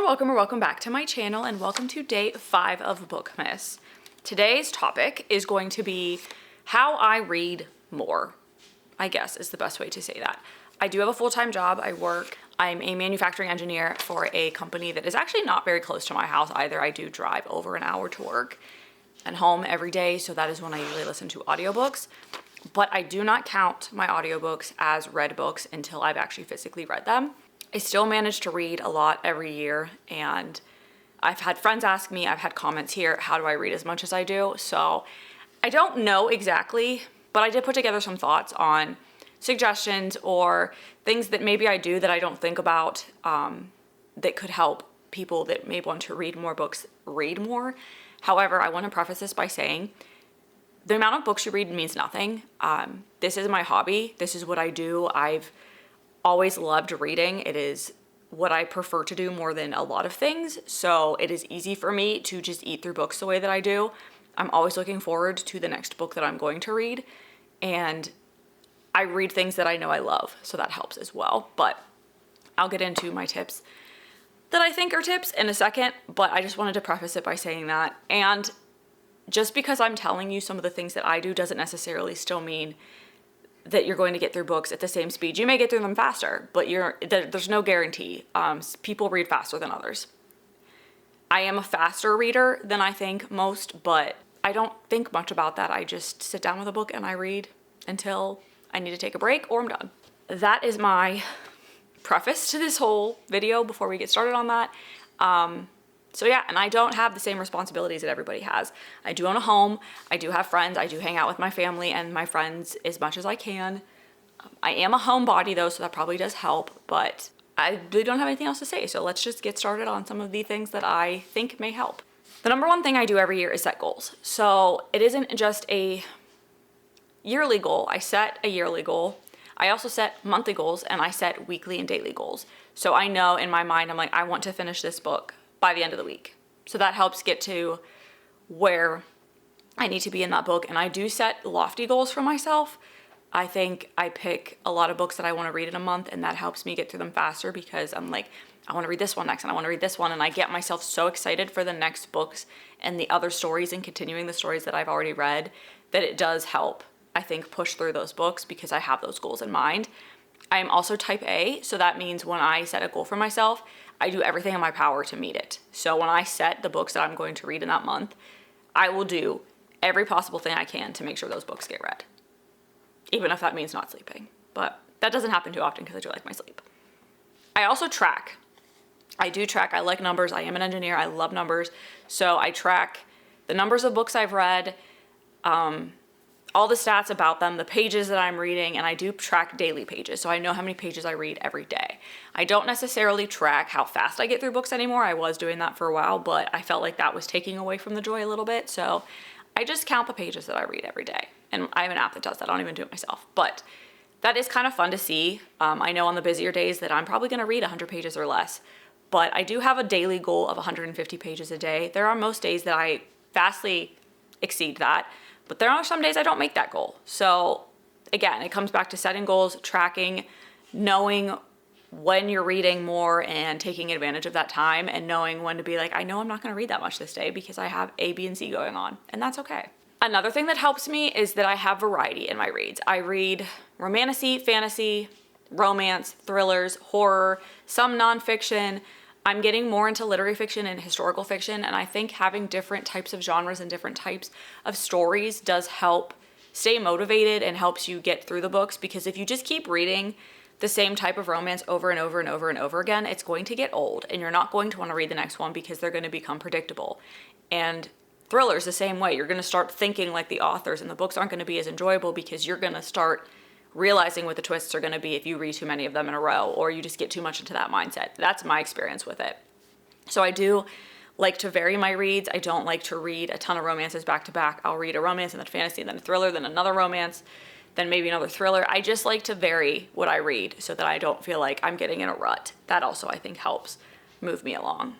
welcome or welcome back to my channel, and welcome to day 5 of Bookmas. Today's topic is going to be how I read more, I guess is the best way to say that. I do have a full-time job. I'm a manufacturing engineer for a company that is actually not very close to my house either. I do drive over an hour to work and home every day, so that is when I usually listen to audiobooks. But I do not count my audiobooks as read books until I've actually physically read them. I still manage to read a lot every year, and I've had friends ask me, I've had comments here, how do I read as much as I do? So I don't know exactly, but I did put together some thoughts on suggestions or things that maybe I do that I don't think about that could help people that may want to read more books read more. However, I want to preface this by saying the amount of books you read means nothing. This is my hobby. This is what I do. I've always loved reading. It is what I prefer to do more than a lot of things. So it is easy for me to just eat through books the way that I do. I'm always looking forward to the next book that I'm going to read. And I read things that I know I love, so that helps as well. But I'll get into my tips that I think are tips in a second, but I just wanted to preface it by saying that. And just because I'm telling you some of the things that I do doesn't necessarily still mean that you're going to get through books at the same speed. You may get through them faster, but there's no guarantee. People read faster than others. I am a faster reader than I think most, but I don't think much about that. I just sit down with a book and I read until I need to take a break or I'm done. That is my preface to this whole video before we get started on that. So yeah, and I don't have the same responsibilities that everybody has. I do own a home, I do have friends, I do hang out with my family and my friends as much as I can. I am a homebody though, so that probably does help, but I really don't have anything else to say. So let's just get started on some of the things that I think may help. The number one thing I do every year is set goals. So it isn't just a yearly goal. I set a yearly goal. I also set monthly goals and I set weekly and daily goals. So I know in my mind, I'm like, I want to finish this book by the end of the week. So that helps get to where I need to be in that book. And I do set lofty goals for myself. I think I pick a lot of books that I want to read in a month, and that helps me get through them faster because I'm like, I want to read this one next and I want to read this one. And I get myself so excited for the next books and the other stories and continuing the stories that I've already read that it does help, I think, push through those books because I have those goals in mind. I am also type A, so that means when I set a goal for myself, I do everything in my power to meet it. So when I set the books that I'm going to read in that month, I will do every possible thing I can to make sure those books get read, even if that means not sleeping. But that doesn't happen too often because I do like my sleep. I also track. I do track. I like numbers. I am an engineer. I love numbers. So I track the numbers of books I've read, all the stats about them, the pages that I'm reading, and I do track daily pages. So I know how many pages I read every day. I don't necessarily track how fast I get through books anymore. I was doing that for a while, but I felt like that was taking away from the joy a little bit. So I just count the pages that I read every day. And I have an app that does that. I don't even do it myself, but that is kind of fun to see. I know on the busier days that I'm probably going to read 100 pages or less, but I do have a daily goal of 150 pages a day. There are most days that I vastly exceed that. But there are some days I don't make that goal. So again, it comes back to setting goals, tracking, knowing when you're reading more and taking advantage of that time, and knowing when to be like, I know I'm not going to read that much this day because I have A, B, and C going on, and that's okay. Another thing that helps me is that I have variety in my reads. I read romantasy, fantasy, romance, thrillers, horror, some nonfiction. I'm getting more into literary fiction and historical fiction, and I think having different types of genres and different types of stories does help stay motivated and helps you get through the books, because if you just keep reading the same type of romance over and over and over and over again, it's going to get old and you're not going to want to read the next one because they're going to become predictable. And thrillers the same way. You're going to start thinking like the authors, and the books aren't going to be as enjoyable because you're going to start realizing what the twists are going to be if you read too many of them in a row, or you just get too much into that mindset. That's my experience with it. So I do like to vary my reads. I don't like to read a ton of romances back to back. I'll read a romance and then a fantasy, then a thriller, then another romance, then maybe another thriller. I just like to vary what I read so that I don't feel like I'm getting in a rut. That also, I think, helps move me along.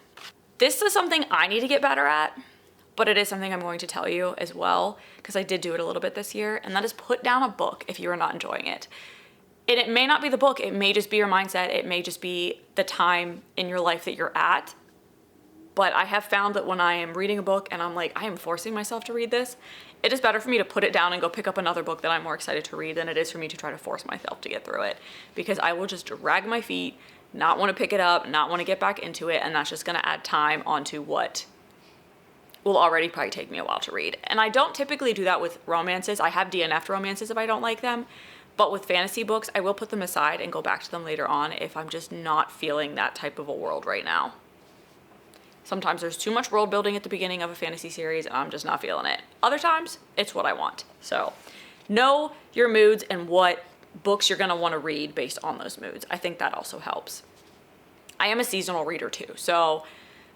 This is something I need to get better at, but it is something I'm going to tell you as well, because I did do it a little bit this year, and that is put down a book if you are not enjoying it. And it may not be the book, it may just be your mindset, it may just be the time in your life that you're at. But I have found that when I am reading a book and I'm like, I am forcing myself to read this, it is better for me to put it down and go pick up another book that I'm more excited to read than it is for me to try to force myself to get through it. Because I will just drag my feet, not want to pick it up, not want to get back into it, and that's just going to add time onto what will already probably take me a while to read. And I don't typically do that with romances. I have DNF'd romances if I don't like them. But with fantasy books, I will put them aside and go back to them later on if I'm just not feeling that type of a world right now. Sometimes there's too much world building at the beginning of a fantasy series and I'm just not feeling it. Other times, it's what I want. So know your moods and what books you're gonna wanna read based on those moods. I think that also helps. I am a seasonal reader too, so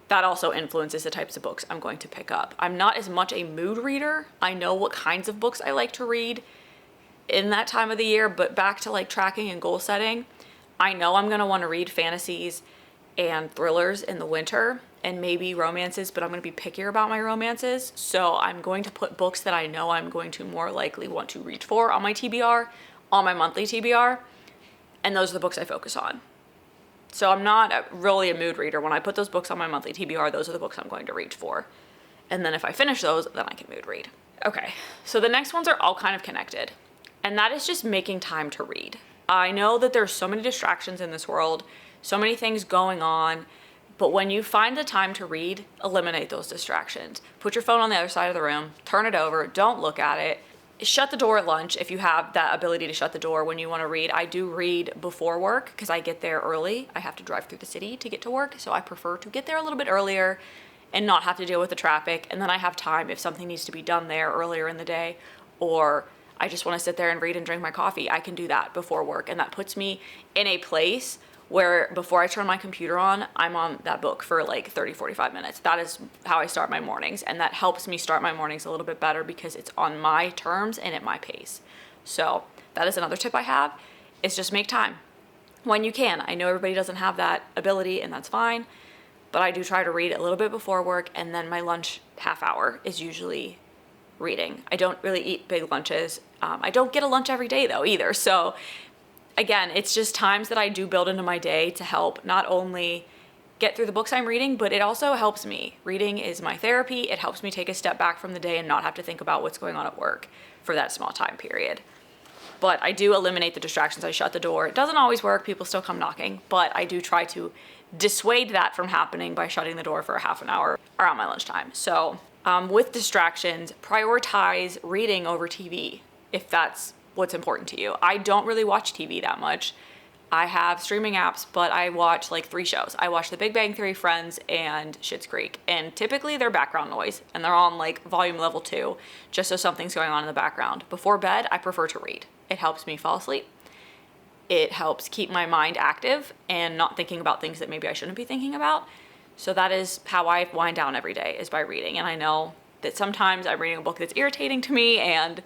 that also influences the types of books I'm going to pick up. I'm not as much a mood reader. I know what kinds of books I like to read in that time of the year, but back to like tracking and goal setting, I know I'm gonna wanna read fantasies and thrillers in the winter and maybe romances, but I'm gonna be pickier about my romances. So I'm going to put books that I know I'm going to more likely want to reach for on my TBR, on my monthly TBR, and those are the books I focus on. So I'm not really a mood reader. When I put those books on my monthly TBR, those are the books I'm going to reach for. And then if I finish those, then I can mood read. Okay, so the next ones are all kind of connected. And that is just making time to read. I know that there's so many distractions in this world, so many things going on, but when you find the time to read, eliminate those distractions. Put your phone on the other side of the room, turn it over, don't look at it. Shut the door at lunch if you have that ability to shut the door when you want to read. I do read before work because I get there early. I have to drive through the city to get to work, so I prefer to get there a little bit earlier and not have to deal with the traffic. And then I have time if something needs to be done there earlier in the day, or I just want to sit there and read and drink my coffee. I can do that before work, and that puts me in a place where before I turn my computer on, I'm on that book for like 30, 45 minutes. That is how I start my mornings, and that helps me start my mornings a little bit better because it's on my terms and at my pace. So that is another tip I have, is just make time when you can. I know everybody doesn't have that ability, and that's fine, but I do try to read a little bit before work, and then my lunch half hour is usually reading. I don't really eat big lunches. I don't get a lunch every day though either. So again, it's just times that I do build into my day to help not only get through the books I'm reading, but it also helps me. Reading is my therapy. It helps me take a step back from the day and not have to think about what's going on at work for that small time period. But I do eliminate the distractions. I shut the door. It doesn't always work. People still come knocking, but I do try to dissuade that from happening by shutting the door for a half an hour around my lunchtime. So with distractions, prioritize reading over TV if that's what's important to you. I don't really watch TV that much. I have streaming apps, but I watch like 3 shows. I watch The Big Bang Theory, Friends, and Schitt's Creek. And typically they're background noise and they're on like volume level 2, just so something's going on in the background. Before bed, I prefer to read. It helps me fall asleep. It helps keep my mind active and not thinking about things that maybe I shouldn't be thinking about. So that is how I wind down every day, is by reading. And I know that sometimes I'm reading a book that's irritating to me and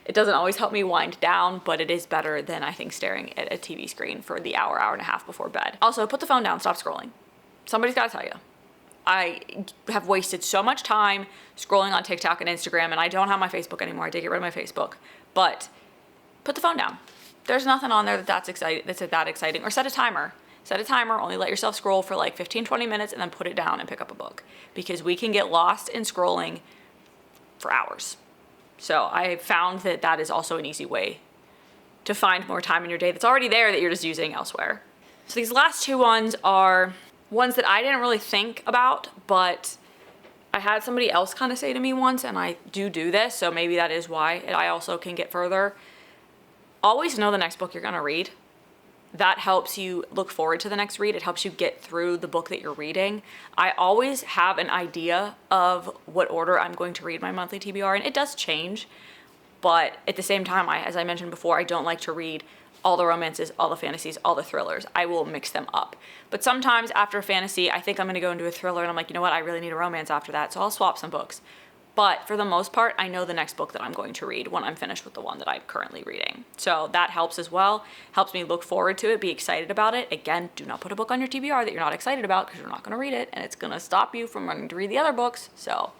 it doesn't always help me wind down, but it is better than I think staring at a TV screen for the hour, hour and a half before bed. Also, put the phone down, stop scrolling. Somebody's gotta tell you. I have wasted so much time scrolling on TikTok and Instagram, and I don't have my Facebook anymore. I did get rid of my Facebook, but put the phone down. There's nothing on there that's that exciting, or set a timer. Set a timer, only let yourself scroll for like 15, 20 minutes and then put it down and pick up a book, because we can get lost in scrolling for hours. So I found that that is also an easy way to find more time in your day that's already there that you're just using elsewhere. So these last 2 ones are ones that I didn't really think about, but I had somebody else kind of say to me once, and I do this, so maybe that is why I also can get further. Always know the next book you're gonna read. That helps you look forward to the next read. It helps you get through the book that you're reading. I always have an idea of what order I'm going to read my monthly TBR, and it does change. But at the same time, as I mentioned before, I don't like to read all the romances, all the fantasies, all the thrillers. I will mix them up. But sometimes after a fantasy, I think I'm gonna go into a thriller and I'm like, you know what, I really need a romance after that, so I'll swap some books. But for the most part, I know the next book that I'm going to read when I'm finished with the one that I'm currently reading. So that helps as well. Helps me look forward to it, be excited about it. Again, do not put a book on your TBR that you're not excited about, because you're not going to read it, and it's going to stop you from wanting to read the other books. So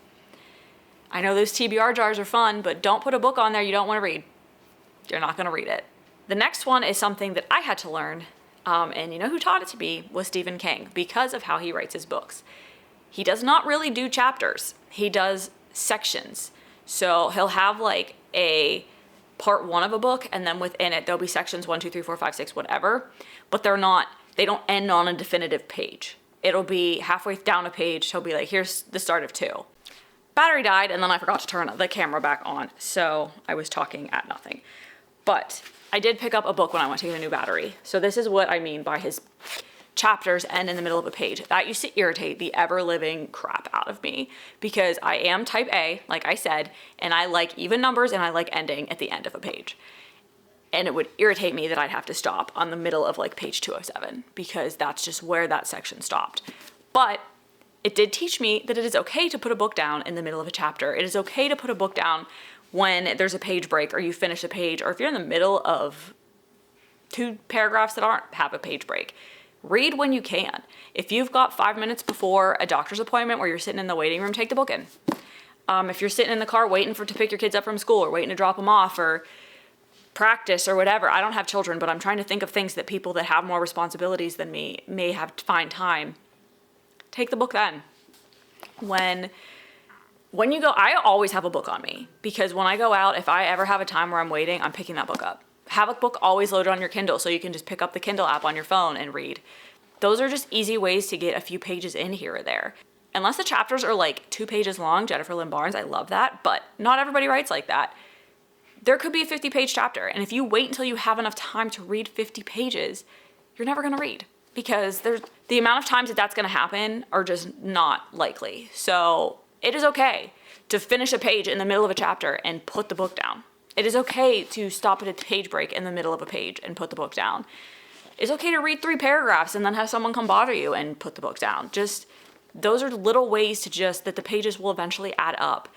I know those TBR jars are fun, but don't put a book on there you don't want to read. You're not going to read it. The next one is something that I had to learn, and you know who taught it to me was Stephen King, because of how he writes his books. he does not really do chapters. He does sections. So he'll have like a part 1 of a book, and then within it, there'll be sections 1, 2, 3, 4, 5, 6, whatever, but they don't end on a definitive page. It'll be halfway down a page, he'll be like, here's the start of 2. Battery died, and then I forgot to turn the camera back on, so I was talking at nothing. But I did pick up a book when I went to get a new battery. So this is what I mean by his chapters end in the middle of a page. That used to irritate the ever-living crap out of me, because I am type A, like I said, and I like even numbers and I like ending at the end of a page. And it would irritate me that I'd have to stop on the middle of like page 207, because that's just where that section stopped. But it did teach me that it is okay to put a book down in the middle of a chapter. It is okay to put a book down when there's a page break, or you finish a page, or if you're in the middle of 2 paragraphs that have a page break. Read when you can. If you've got 5 minutes before a doctor's appointment where you're sitting in the waiting room, take the book in. If you're sitting in the car waiting to pick your kids up from school, or waiting to drop them off, or practice or whatever. I don't have children, but I'm trying to think of things that people that have more responsibilities than me may have to find time. Take the book then. When you go, I always have a book on me, because when I go out, if I ever have a time where I'm waiting, I'm picking that book up. Have a book always loaded on your Kindle, so you can just pick up the Kindle app on your phone and read. Those are just easy ways to get a few pages in here or there. Unless the chapters are like 2 pages long, Jennifer Lynn Barnes, I love that, but not everybody writes like that. There could be a 50-page chapter, and if you wait until you have enough time to read 50 pages, you're never gonna read, because the amount of times that that's gonna happen are just not likely. So it is okay to finish a page in the middle of a chapter and put the book down. It is okay to stop at a page break in the middle of a page and put the book down. It's okay to read 3 paragraphs and then have someone come bother you and put the book down. Just, those are little ways to that the pages will eventually add up.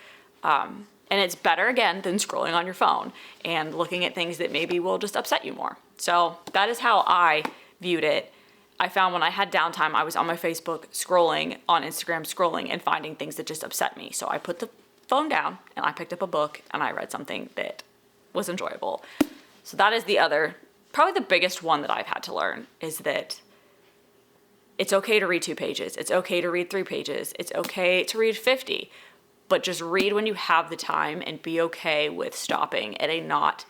And it's better, again, than scrolling on your phone and looking at things that maybe will just upset you more. So that is how I viewed it. I found when I had downtime, I was on my Facebook scrolling, on Instagram scrolling, and finding things that just upset me. So I put the phone down and I picked up a book and I read something that was enjoyable. So that is the other, probably the biggest one that I've had to learn, is that it's okay to read 2 pages. It's okay to read 3 pages. It's okay to read 50, but just read when you have the time, and be okay with stopping at a not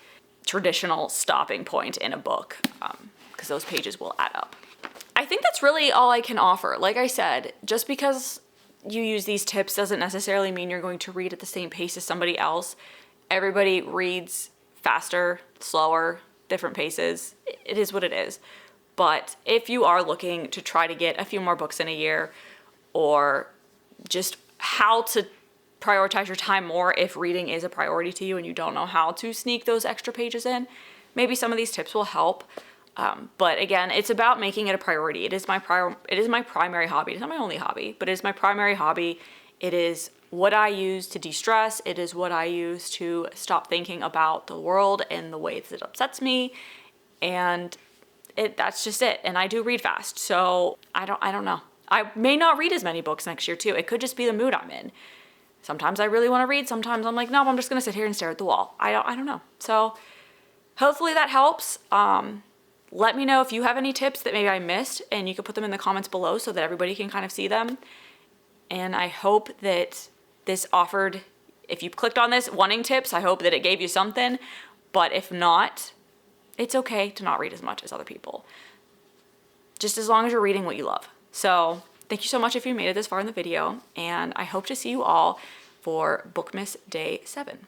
traditional stopping point in a book, because those pages will add up. I think that's really all I can offer. Like I said, just because you use these tips doesn't necessarily mean you're going to read at the same pace as somebody else. Everybody reads faster, slower, different paces. It is what it is. But if you are looking to try to get a few more books in a year, or just how to prioritize your time more if reading is a priority to you and you don't know how to sneak those extra pages in, maybe some of these tips will help. But again, it's about making it a priority. It is my primary hobby. It's not my only hobby, but it is my primary hobby. It is what I use to de-stress. It is what I use to stop thinking about the world and the ways it upsets me. And that's just it. And I do read fast. So I don't know. I may not read as many books next year too. It could just be the mood I'm in. Sometimes I really want to read. Sometimes I'm like, no, I'm just going to sit here and stare at the wall. I don't know. So hopefully that helps. Let me know if you have any tips that maybe I missed, and you can put them in the comments below so that everybody can kind of see them. And I hope that this offered, if you clicked on this wanting tips, I hope that it gave you something. But if not, it's okay to not read as much as other people, just as long as you're reading what you love. So thank you so much if you made it this far in the video, and I hope to see you all for Bookmas Day 7.